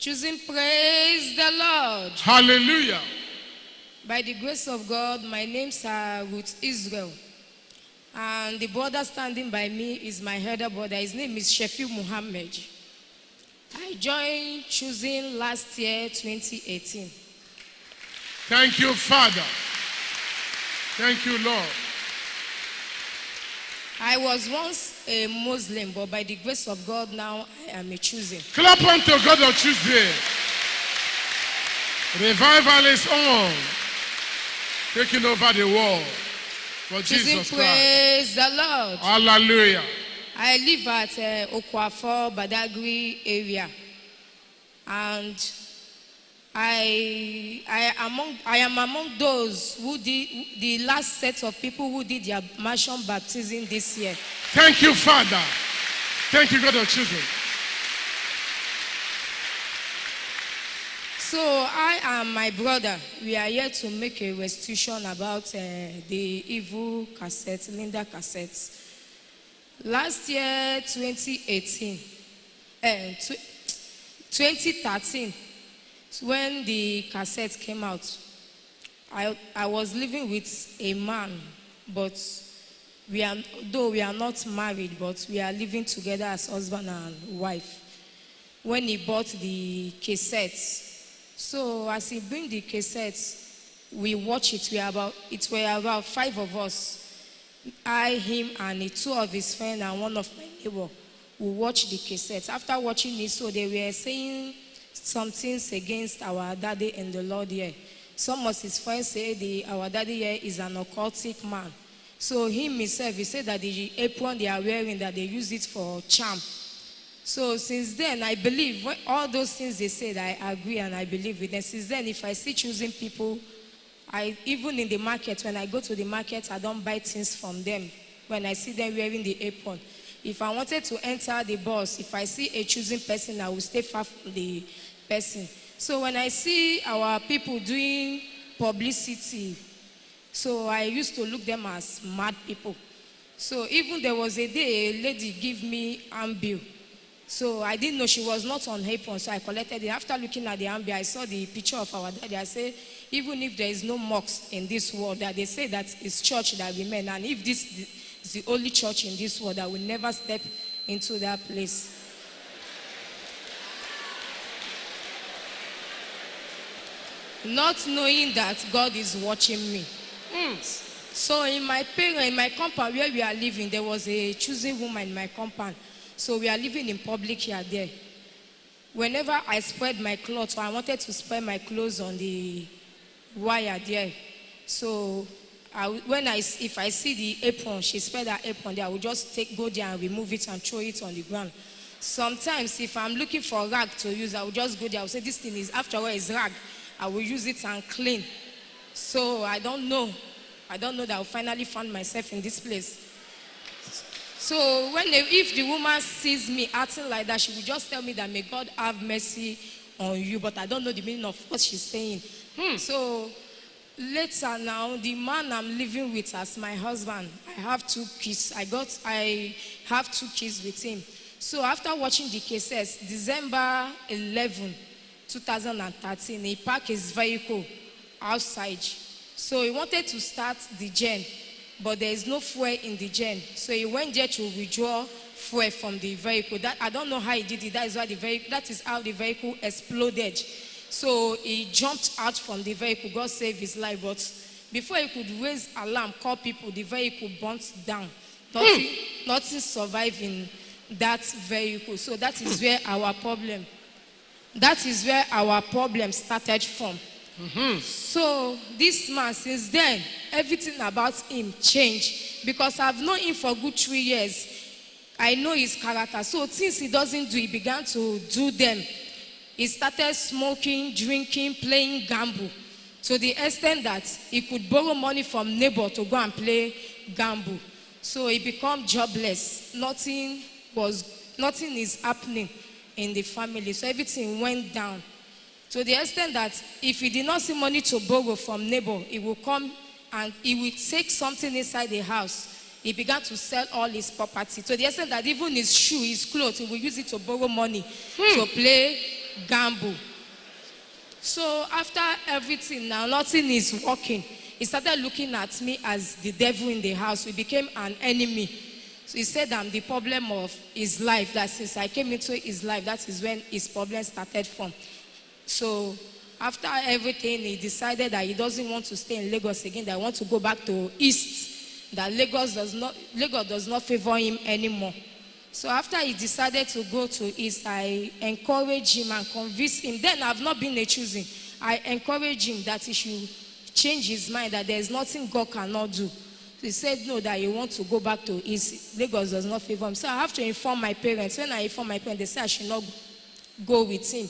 Choosing, praise the Lord. Hallelujah. By the grace of God, my name is Ruth Israel. And the brother standing by me is my elder brother. His name is Sheffield Muhammad. I joined Choosing last year, 2018. Thank you, Father. Thank you, Lord. I was once a Muslim, but by the grace of God, now I am a Choosing. Clap unto God on Tuesday. Revival is on. Taking over the world. For Choosing, Jesus Christ. praise the Lord. Hallelujah. I live at Okwafo, Badagry area. And I am among those who did the last set of people who did their immersion baptism this year. Thank you, Father. Thank you, God of children. So I and my brother, we are here to make a restitution about the evil cassette, Linda cassettes. Last year, 2013, when the cassette came out, I was living with a man, but though we are not married, but we are living together as husband and wife. When he bought the cassettes, so as he bring the cassettes, we watch it. It were about 5 of us. I, him, and 2 of his friends and 1 of my neighbor. We watched the cassettes. After watching it, so they were saying some things against our daddy and the Lord here. Some of his friends say our daddy here is an occultic man. So him himself, he said that the apron they are wearing, that they use it for charm. So since then, I believe all those things they said, I agree and I believe with them. Since then, if I see choosing people, even in the market, when I go to the market, I don't buy things from them. When I see them wearing the apron. If I wanted to enter the bus, if I see a choosing person, I will stay far from the person. So when I see our people doing publicity, so I used to look them as mad people. So even there was a day, a lady gave me ambil. So I didn't know she was not on apron, so I collected it. After looking at the ambil, I saw the picture of our daddy. I said, even if there is no mosque in this world, that they say that it's church that we meant, and if this is the only church in this world, I will never step into that place. Not knowing that God is watching me. So in my compound where we are living, there was a choosing woman in my compound. So we are living in public here there. Whenever I spread my clothes, or I wanted to spread my clothes on the wire there. So if I see the apron, she spread her apron there, I will just go there and remove it and throw it on the ground. Sometimes if I'm looking for a rag to use, I will just go there. I will say, this thing is, after all, is rag. I will use it and clean. So I don't know that I will finally find myself in this place. So if the woman sees me acting like that, she will just tell me that may God have mercy on you, but I don't know the meaning of what she's saying. So later now, the man I'm living with as my husband, I have 2 kids. I have 2 kids with him. So after watching the cases, December 11, 2013, he parked his vehicle outside. So he wanted to start the gen, but there is no fuel in the gen. So he went there to withdraw fuel from the vehicle. I don't know how he did it. That is how the vehicle exploded. So he jumped out from the vehicle. God saved his life. But before he could raise alarm, call people, the vehicle burnt down. Nothing survived in that vehicle. So that is where our problem started from. So this man, since then, everything about him changed, because I've known him for good 3 years. I know his character. So things he doesn't do, he began to do them. He started smoking, drinking, playing gamble, to the extent that he could borrow money from neighbor to go and play gamble. So he became jobless. Nothing is happening in the family. So everything went down. To the extent that if he did not see money to borrow from neighbor, he will come and he will take something inside the house. He began to sell all his property. To the extent that even his shoe, his clothes, he will use it to borrow money to play gamble. So after everything, now nothing is working. He started looking at me as the devil in the house. We became an enemy. So he said I'm the problem of his life. That since I came into his life, that is when his problem started from. So after everything, he decided that he doesn't want to stay in Lagos again, that he wants to go back to East, that Lagos does not favor him anymore. So after he decided to go to East, I encouraged him and convinced him. Then I've not been a choosing. I encouraged him that he should change his mind, that there is nothing God cannot do. He said no, that he wants to go back to East. Lagos does not favor him. So I have to inform my parents. When I inform my parents, they say I should not go with him.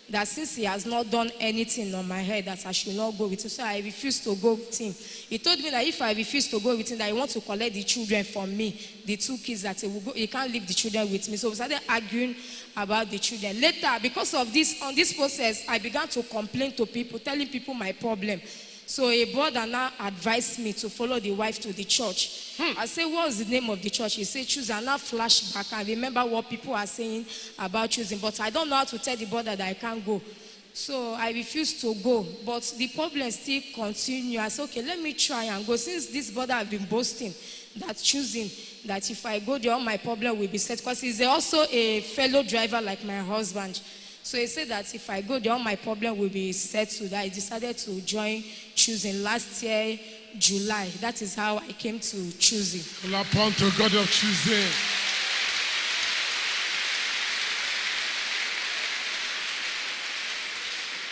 That since he has not done anything on my head, that I should not go with him. So I refused to go with him. He told me that if I refuse to go with him, that he wants to collect the children from me, the 2 kids, that he can't leave the children with me. So we started arguing about the children. Later, because of this, on this process, I began to complain to people, telling people my problem. So a brother now advised me to follow the wife to the church. I said, what's the name of the church? He said, choose. And now flash back and remember what people are saying about choosing. But I don't know how to tell the brother that I can't go. So I refused to go. But the problem still continued. I said, okay, let me try and go. Since this brother has been boasting that choosing, that if I go there, all my problem will be set. Because he's also a fellow driver like my husband. So he said that if I go there, all my problem will be settled. I decided to join choosing last year, July. That is how I came to choosing. Well, upon to God of choosing.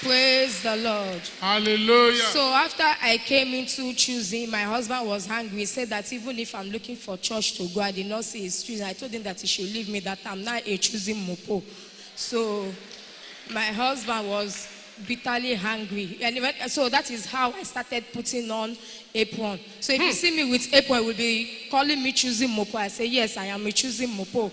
Praise the Lord. Hallelujah. So after I came into choosing, my husband was angry. He said that even if I'm looking for church to go, I did not see his choosing. I told him that he should leave me, that I'm not a choosing mopo. So my husband was bitterly hungry. So that is how I started putting on apron. So if you see me with apron, you will be calling me choosing mopo. I say, yes, I am a choosing mopo.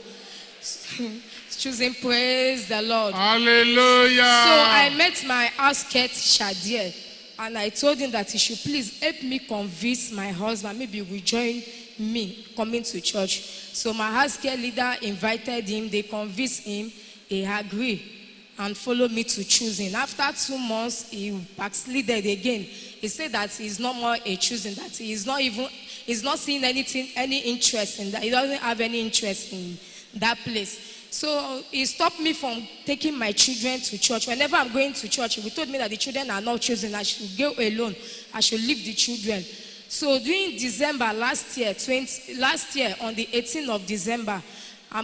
Choosing, praise the Lord. Hallelujah. So I met my housecat Shadia, and I told him that he should please help me convince my husband. Maybe he will join me coming to church. So my housecat leader invited him. They convinced him. He agreed and followed me to choosing. After 2 months, he backslided again. He said that he's no more a choosing, that he's not seeing any interest in that. He doesn't have any interest in that place. So he stopped me from taking my children to church. Whenever I'm going to church, he told me that the children are not choosing. I should go alone. I should leave the children. So during December last year, on the 18th of December, I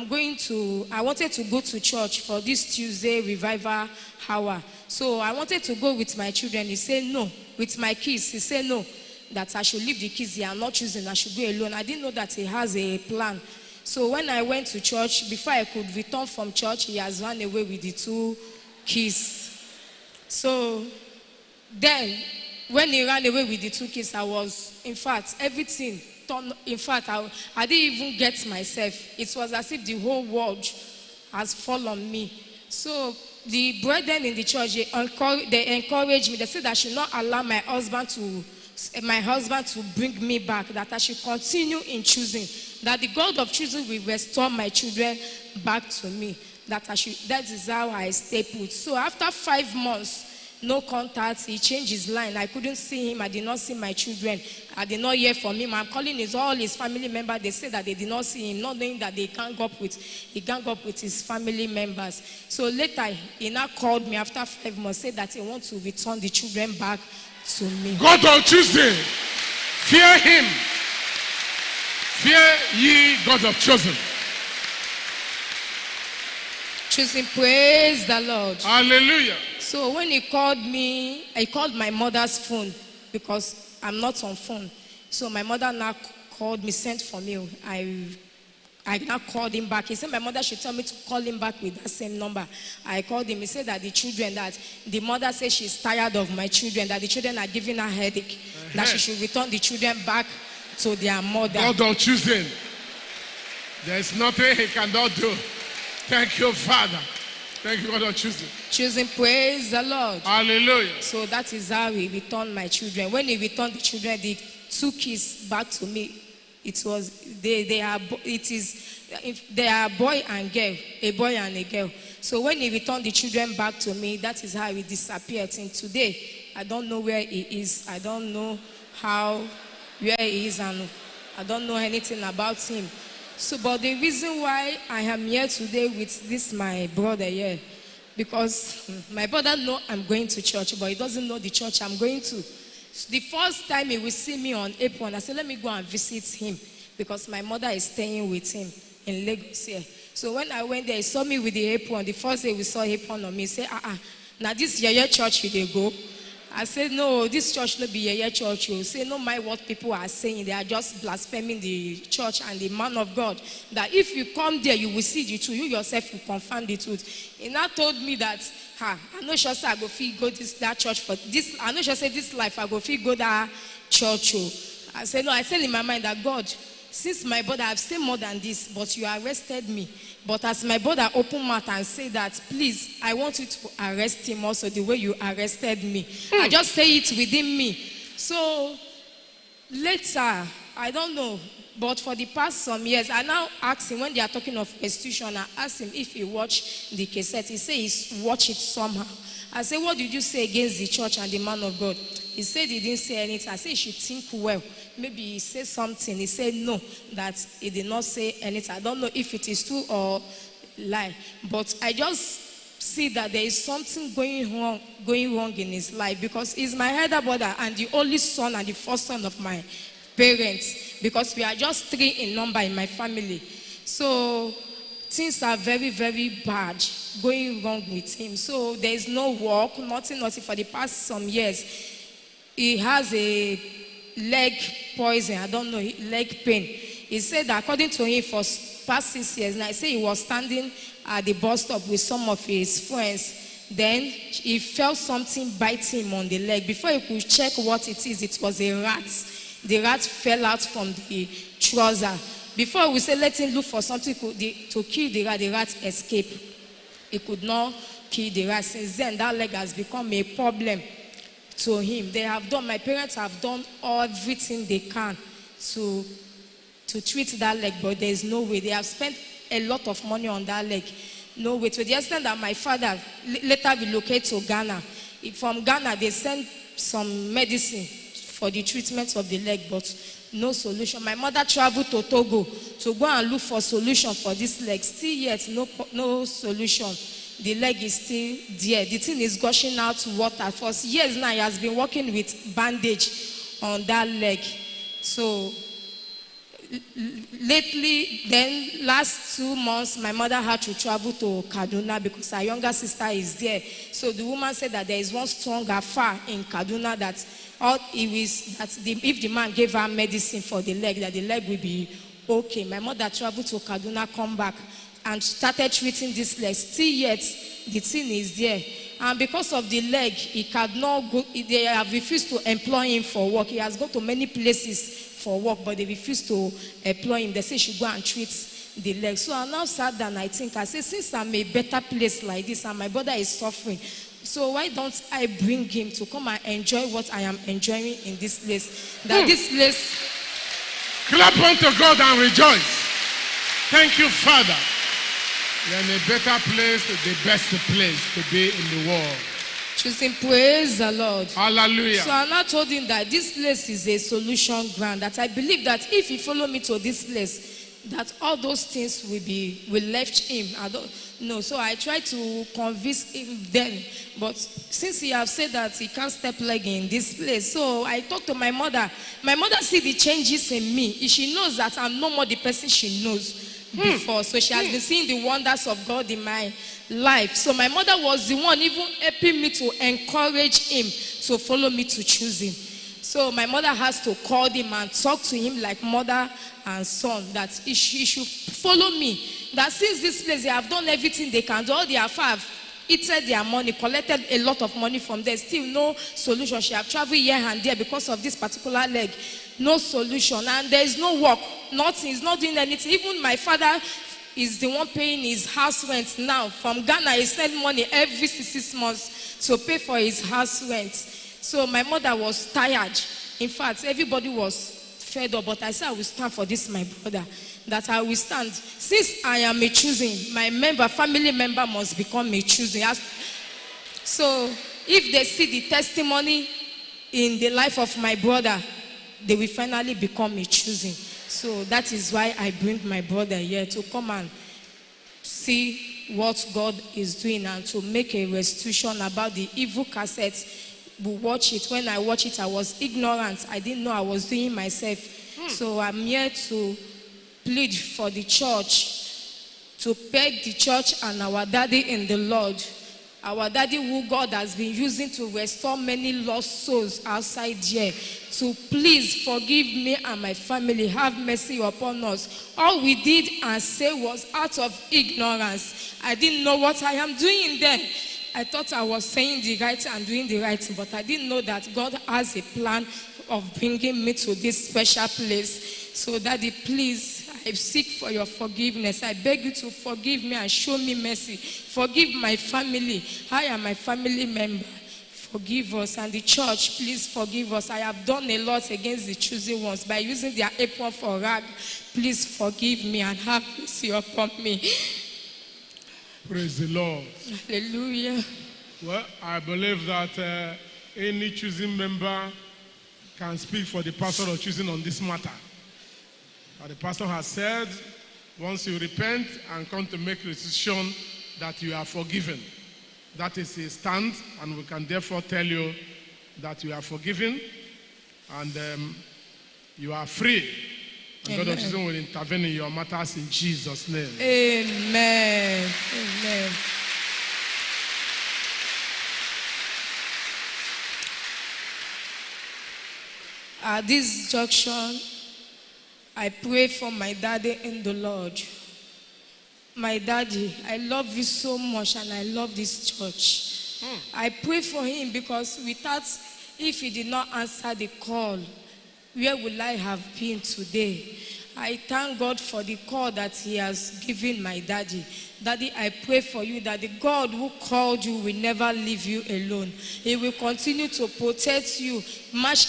wanted to go to church for this Tuesday revival hour. So I wanted to go with my children. He said no. With my kids, he said no, that I should leave the kids here. I'm not choosing. I should go alone. I didn't know that he has a plan. So when I went to church, before I could return from church, he has run away with the 2 kids. So then, when he ran away with the 2 kids, I was, in fact, everything. In fact, I didn't even get myself. It was as if the whole world has fallen on me. So the brethren in the church, they encouraged me. They said I should not allow my husband to bring me back, that I should continue in choosing, that the God of choosing will restore my children back to me. That is how I stay put. So after 5 months, no contact, he changed his line. I couldn't see him. I did not see my children. I did not hear from him. I'm calling all his family members. They said that they did not see him, not knowing that he gang up with his family members. So later, he now called me after 5 months, said that he wants to return the children back to me. God of choosing, fear him. Fear ye God of chosen. Choosing, praise the Lord. Hallelujah. So when he called me, I called my mother's phone because I'm not on phone. So my mother now called me, sent for me. I now called him back. He said my mother should tell me to call him back with that same number. I called him. He said that the mother says she's tired of my children, that the children are giving her headache, that she should return the children back to their mother. God of choosing. There is nothing he cannot do. Thank you, Father. Thank you, God of choosing. Choosing, praise the Lord. Hallelujah. So that is how he returned my children. When he returned the children, the 2 kids back to me, they are a boy and girl, a boy and a girl. So when he returned the children back to me, that is how he disappeared. And today, I don't know where he is. I don't know where he is, and I don't know anything about him. So, but the reason why I am here today with this my brother here, because my brother know I'm going to church, but he doesn't know the church I'm going to. The first time he will see me on April, I said, let me go and visit him, because my mother is staying with him in Lagos here. So when I went there, he saw me with the apron. The first day we saw apron on me, he said, now this Yeye church you dey go? I said, no, this church no be Yeye church. You say, no mind what people are saying. They are just blaspheming the church and the man of God. That if you come there, you will see the truth. You yourself will confirm the truth. He now told me that, I know sure say I go fit go that church for this. I know sure say this life I go fit go that church. I said, no, I said in my mind that God, since my brother, I've said more than this, but you arrested me. But as my brother opened mouth and said that, please, I want you to arrest him also the way you arrested me. I just say it within me. So later, I don't know, but for the past some years, I now ask him, when they are talking of restitution, I asked him if he watched the cassette. He said he watched it somehow. I said, what did you say against the church and the man of God? He said he didn't say anything. I said, you should think well. Maybe he said something. He said no, that he did not say anything. I don't know if it is true or lie. But I just see that there is something going wrong in his life, because he's my elder brother and the only son and the first son of my parents, because we are just 3 in number in my family. So things are very, very bad going wrong with him. So there is no work, nothing for the past some years. He has a leg poison, I don't know, leg pain. He said that according to him, for past 6 years now, he said he was standing at the bus stop with some of his friends. Then he felt something biting him on the leg. Before he could check what it is, it was a rat. The rat fell out from the trouser. Before we say let him look for something to kill the rat escaped. He could not kill the rat. Since then, that leg has become a problem to him. My parents have done everything they can to treat that leg, but there is no way. They have spent a lot of money on that leg. No way. To the extent that my father later relocated to Ghana. From Ghana, they sent some medicine for the treatment of the leg, but no solution. My mother traveled to Togo to go and look for solution for this leg. Still yet, no solution. The leg is still there. The thing is gushing out water. For years now, he has been working with bandage on that leg. So lately, then last 2 months, my mother had to travel to Kaduna because her younger sister is there. So the woman said that there is one strong affair in Kaduna that if the man gave her medicine for the leg, that the leg will be okay. My mother traveled to Kaduna, come back, and started treating this leg. Still yet, the thing is there. And because of the leg, he cannot go. They have refused to employ him for work. He has gone to many places for work, but they refuse to employ him. They say he should go and treat the leg. So I now sat down, I say, since I'm a better place like this and my brother is suffering, so why don't I bring him to come and enjoy what I am enjoying in this place? That this place... Clap unto God and rejoice. Thank you, Father. You're in a better place, the best place to be in the world. Choosing, praise the Lord. Hallelujah. So I now told him that this place is a solution ground. That I believe that if he follow me to this place, that all those things will left him. I don't know. So I tried to convince him then. But since he have said that he can't step leg in this place, so I talked to my mother. My mother see the changes in me. She knows that I'm no more the person she knows before. So she has been seeing the wonders of God in my life. So my mother was the one even helping me to encourage him to follow me to choose him. So my mother has to call him and talk to him like mother and son, that he should follow me. That since this place, they have done everything they can do. All they have eaten their money, collected a lot of money from there. Still no solution. She have traveled here and there because of this particular leg. No solution. And there is no work. Nothing. He's not doing anything. Even my father is the one paying his house rent now. From Ghana, he sent money every 6 months to pay for his house rent. So my mother was tired. In fact, everybody was fed up. But I said, I will stand for this, my brother. that I will stand. Since I am a choosing, my family member must become a choosing. So if they see the testimony in the life of my brother, they will finally become a choosing. So that is why I bring my brother here to come and see what God is doing and to make a restitution about the evil cassettes. We watch it. When I watch it, I was ignorant. I didn't know I was doing myself. So I'm here to plead for the church, to beg the church and our daddy in the Lord, our daddy who God has been using to restore many lost souls outside here, to please forgive me and my family, have mercy upon us. All we did and say was out of ignorance. I didn't know what I am doing then. I thought I was saying the right and doing the right thing, but I didn't know that God has a plan of bringing me to this special place. So Daddy, please, I seek for your forgiveness. I beg you to forgive me and show me mercy. Forgive my family. I am my family member. Forgive us. And the church, please forgive us. I have done a lot against the choosing ones by using their apron for rag. Please forgive me and have mercy upon me. Praise the Lord. Hallelujah. Well, I believe that any choosing member can speak for the pastor of choosing on this matter. The pastor has said, once you repent and come to make a decision, that you are forgiven. That is his stand, and we can therefore tell you that you are forgiven and you are free. And God of choosing will intervene in your matters in Jesus' name. Amen. Amen. At this junction, I pray for my daddy in the Lord. My daddy, I love you so much and I love this church. I pray for him because if he did not answer the call, where will I have been today? I thank God for the call that he has given my daddy. Daddy, I pray for you that the God who called you will never leave you alone. He will continue to protect you,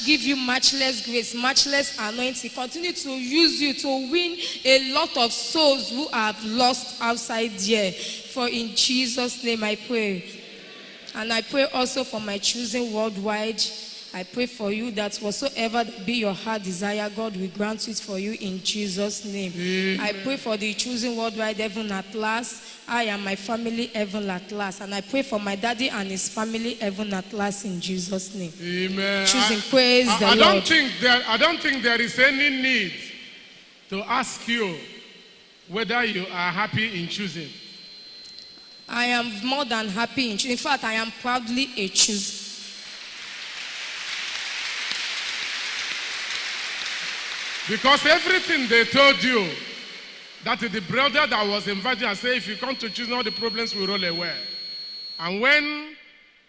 give you matchless grace, matchless anointing, continue to use you to win a lot of souls who have lost outside here. For in Jesus' name I pray. And I pray also for my choosing worldwide. I pray for you that whatsoever be your heart desire, God will grant it for you in Jesus' name. Amen. I pray for the choosing worldwide heaven at last. I and my family heaven at last. And I pray for my daddy and his family heaven at last in Jesus' name. Amen. Choosing praise the Lord. I don't think there is any need to ask you whether you are happy in choosing. I am more than happy in choosing. In fact, I am proudly a chooser. Because everything they told you, that the brother that was invited and said, if you come to choose, all the problems will roll away. And when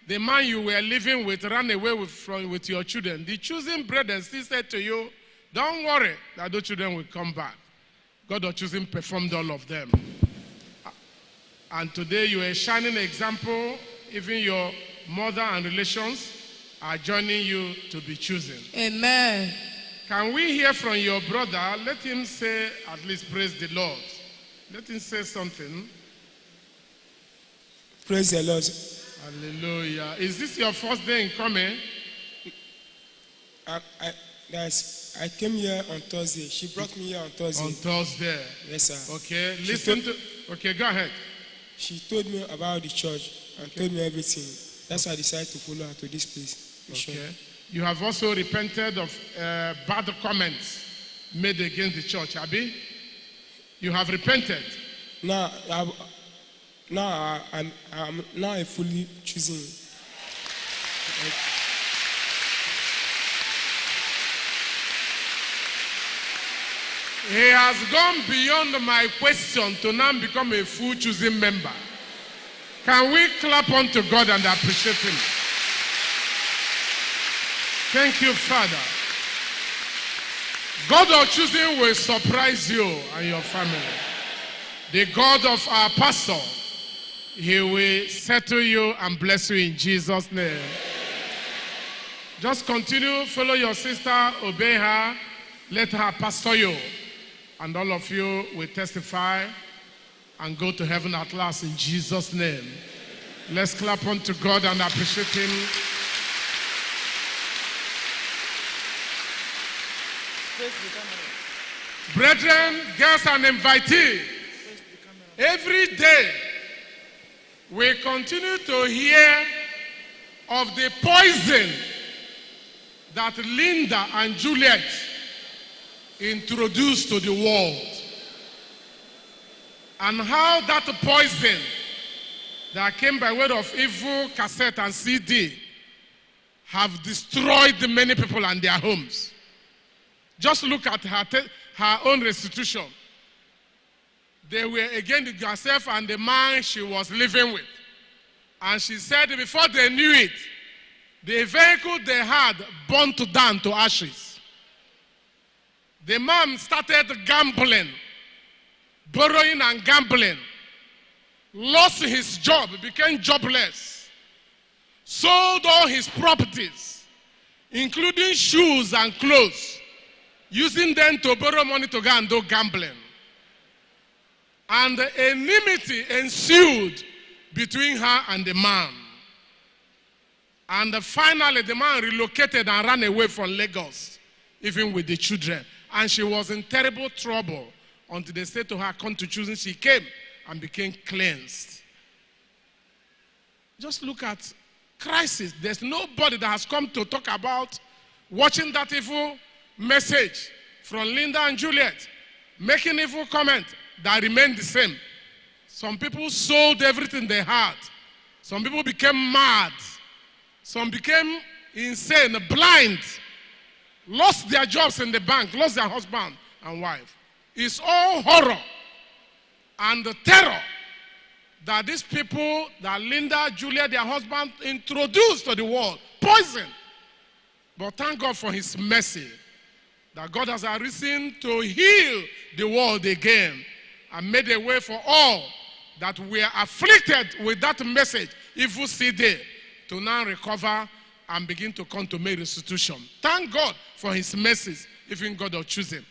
the man you were living with ran away with your children, the choosing brother still said to you, don't worry, that those children will come back. God of choosing performed all of them. And today you are a shining example. Even your mother and relations are joining you to be chosen. Amen. Can we hear from your brother? Let him say, at least praise the Lord. Let him say something. Praise the Lord. Hallelujah. Is this your first day in coming? I came here on Thursday. She brought me here on Thursday. On Thursday? Yes, sir. Okay, okay, go ahead. She told me about the church and told me everything. That's why I decided to follow her to this place. Okay. Sure. You have also repented of bad comments made against the church, Abi? You have repented? I'm now a fully choosing. He has gone beyond my question to now become a full choosing member. Can we clap unto God and appreciate him? Thank you, Father. God of choosing will surprise you and your family. The God of our pastor, he will settle you and bless you in Jesus' name. Just continue, follow your sister, obey her, let her pastor you. And all of you will testify and go to heaven at last in Jesus' name. Let's clap unto God and appreciate him. Brethren, guests, and invitees, every day we continue to hear of the poison that Linda and Juliet introduced to the world, and how that poison that came by way of evil cassette and CD have destroyed many people and their homes. Just look at her own restitution. They were against herself and the man she was living with. And she said before they knew it, the vehicle they had burnt down to ashes. The man started gambling, borrowing and gambling, lost his job, became jobless, sold all his properties, including shoes and clothes, using them to borrow money to go and do gambling. And enmity ensued between her and the man. And finally, the man relocated and ran away from Lagos, even with the children. And she was in terrible trouble until they said to her, come to choosing. She came and became cleansed. Just look at crisis. There's nobody that has come to talk about watching that evil message from Linda and Juliet, making evil comment that remained the same. Some people sold everything they had. Some people became mad. Some became insane, blind, lost their jobs in the bank, lost their husband and wife. It's all horror and the terror that these people, that Linda, Julia, their husband, introduced to the world. Poison. But thank God for his mercy, that God has arisen to heal the world again and made a way for all that were afflicted with that message, evil CD, to now recover and begin to come to make restitution. Thank God for his mercies, even God will choose him.